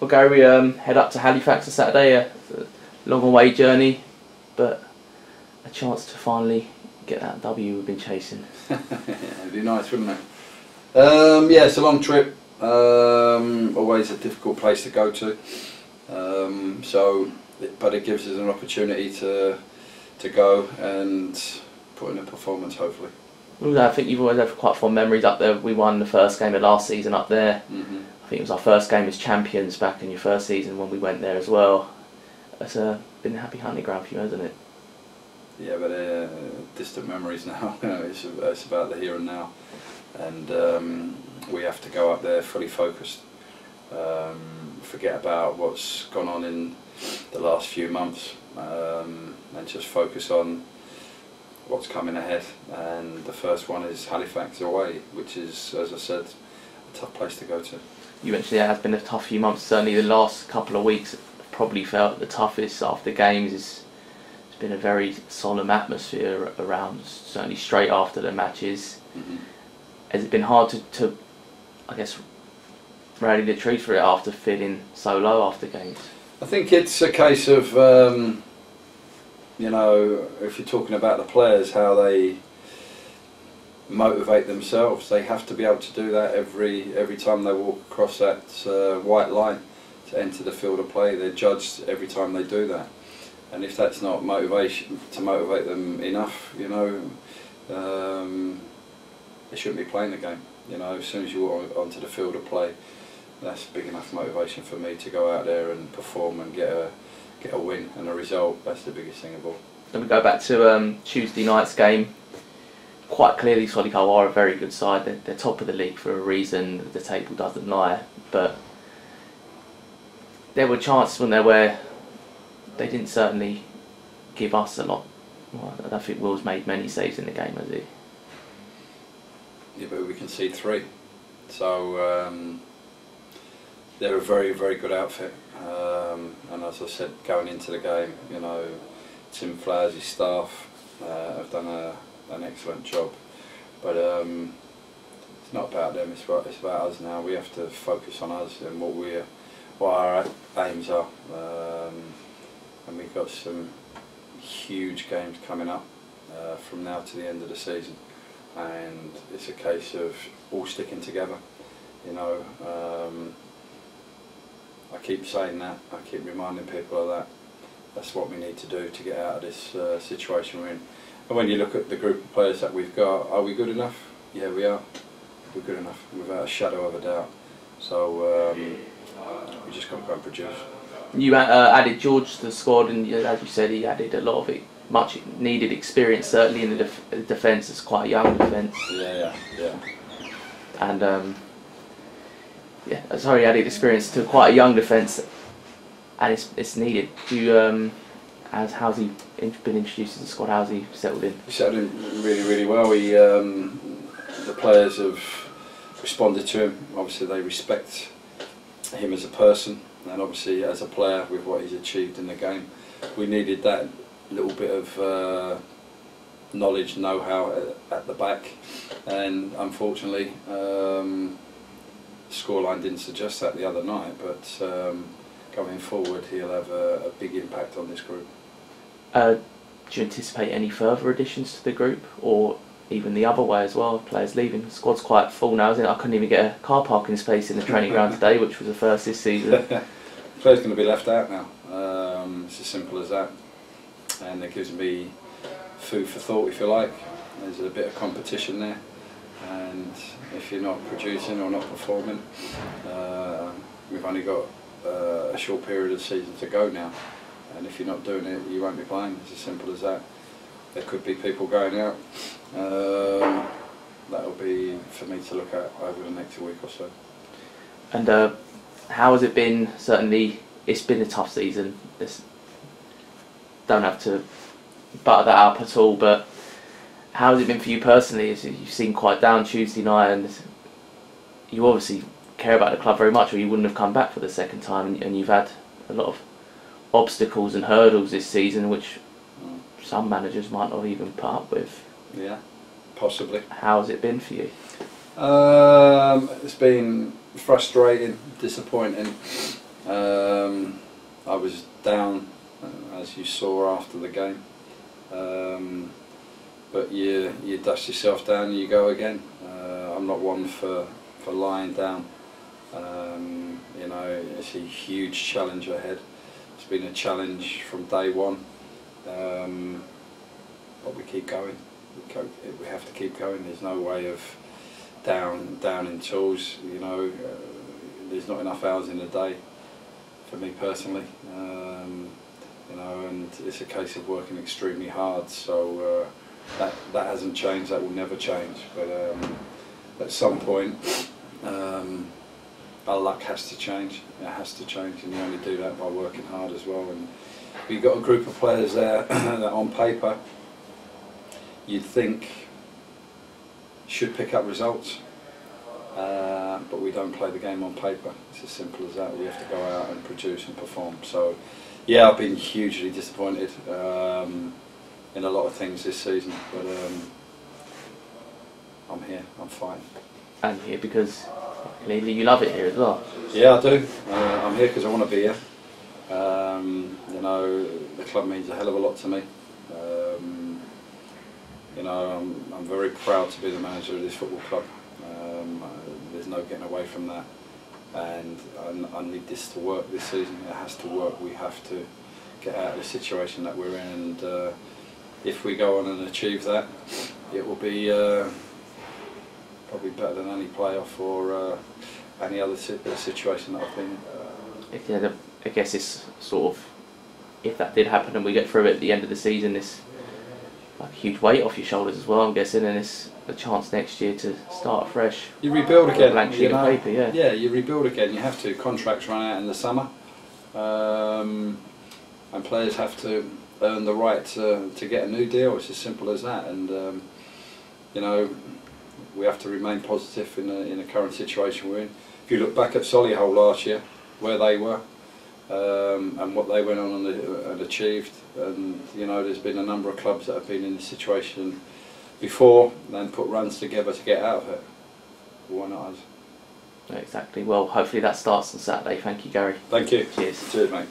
Well, Gary, head up to Halifax on Saturday, a long away journey, but a chance to finally get that W we've been chasing. It'd be nice, wouldn't it? Yeah, it's a long trip, always a difficult place to go to, but it gives us an opportunity to go and put in a performance, hopefully. Well, I think you've always had quite fond memories up there. We won the first game of last season up there. I think it was our first game as champions back in your first season when we went there as well. It's been a happy hunting ground for you, hasn't it? Yeah, but distant memories now. You know, it's about the here and now, and we have to go up there fully focused. Forget about what's gone on in the last few months, and just focus on what's coming ahead. And the first one is Halifax away, which is, as I said, a tough place to go to. You mentioned it has been a tough few months. Certainly the last couple of weeks probably felt the toughest after games. It's been a very solemn atmosphere around, certainly straight after the matches. Has it been hard to I guess, rally the troops for it after feeling so low after games? I think it's a case of, you know, if you're talking about the players, how they motivate themselves. They have to be able to do that every time they walk across that white line to enter the field of play. They're judged every time they do that, and if that's not motivation to motivate them enough, you know, they shouldn't be playing the game. You know, as soon as you walk onto the field of play, that's big enough motivation for me to go out there and perform and get a win and a result. That's the biggest thing of all. Then we go back to Tuesday night's game. Quite clearly, Solihull are a very good side. They're top of the league for a reason. The table doesn't lie, but there were chances when there where they didn't certainly give us a lot. Well, I don't think Will's made many saves in the game, has he? Yeah, but we concede 3. So they're a very, very good outfit. And as I said, going into the game, you know, Tim Flowers, his staff have done an excellent job. But it's not about them, it's about us now. We have to focus on us and what our aims are. And we've got some huge games coming up from now to the end of the season. And it's a case of all sticking together, you know. I keep saying that, I keep reminding people of that. That's what we need to do to get out of this situation we're in. And when you look at the group of players that we've got, are we good enough? Yeah, we are. We're good enough, without a shadow of a doubt. So we just got to go and produce. You added George to the squad, and as you said, he added a lot of much needed experience, certainly in the defence. It's quite a young defence. Yeah. And he added experience to quite a young defence, and it's needed. Do you, how's he been introduced to the squad? How's he settled in? He settled in really, really well. The players have responded to him. Obviously, they respect him as a person, and obviously as a player with what he's achieved in the game. We needed that little bit of knowledge, know-how at the back, and unfortunately the scoreline didn't suggest that the other night, but going forward he'll have a big impact on this group. Do you anticipate any further additions to the group, or even the other way as well, players leaving? The squad's quite full now, isn't it? I couldn't even get a car parking space in the training ground today, which was the first this season. Players going to be left out now. It's as simple as that, and it gives me food for thought, if you like. There's a bit of competition there, and if you're not producing or not performing, we've only got a short period of season to go now, and if you're not doing it, you won't be playing. It's as simple as that. There could be people going out. That'll be for me to look at over the next week or so. And how has it been? Certainly it's been a tough season. Don't have to butter that up at all, but how has it been for you personally? You seem quite down Tuesday night, and you obviously care about the club very much, or you wouldn't have come back for the second time, and you've had a lot of obstacles and hurdles this season which some managers might not even put up with. Yeah, possibly. How has it been for you? It's been frustrating, disappointing. I was down, as you saw after the game. But you dust yourself down and you go again. I'm not one for lying down. You know, it's a huge challenge ahead. It's been a challenge from day one, but we keep going. We have to keep going. There's no way of down in tools. You know, there's not enough hours in a day for me personally. You know, and it's a case of working extremely hard. So that hasn't changed. That will never change. But at some point, our luck has to change. It has to change, and you only do that by working hard as well. And we've got a group of players there that on paper you'd think should pick up results, but we don't play the game on paper. It's as simple as that. We have to go out and produce and perform. So yeah, I've been hugely disappointed in a lot of things this season, but I'm here, I'm fine. And here because clearly you love it here as well. Yeah, I do. I'm here because I want to be here. You know, the club means a hell of a lot to me. You know, I'm very proud to be the manager of this football club. There's no getting away from that. And I need this to work this season. It has to work. We have to get out of the situation that we're in. And if we go on and achieve that, it will be probably better than any playoff or any other situation that I've been in. I guess it's sort of, if that did happen and we get through it at the end of the season, it's like a huge weight off your shoulders as well, I'm guessing, and it's a chance next year to start afresh. You rebuild again. Blank sheet of paper, yeah. Yeah, you rebuild again. You have to. Contracts run out in the summer, and players have to earn the right to get a new deal. It's as simple as that. And you know, we have to remain positive in the current situation we're in. If you look back at Solihull last year, where they were, and what they went on and achieved, and you know, there's been a number of clubs that have been in this situation before and put runs together to get out of it. Why not us? Exactly. Well, hopefully that starts on Saturday. Thank you, Gary. Thank you. Cheers. Cheers, mate.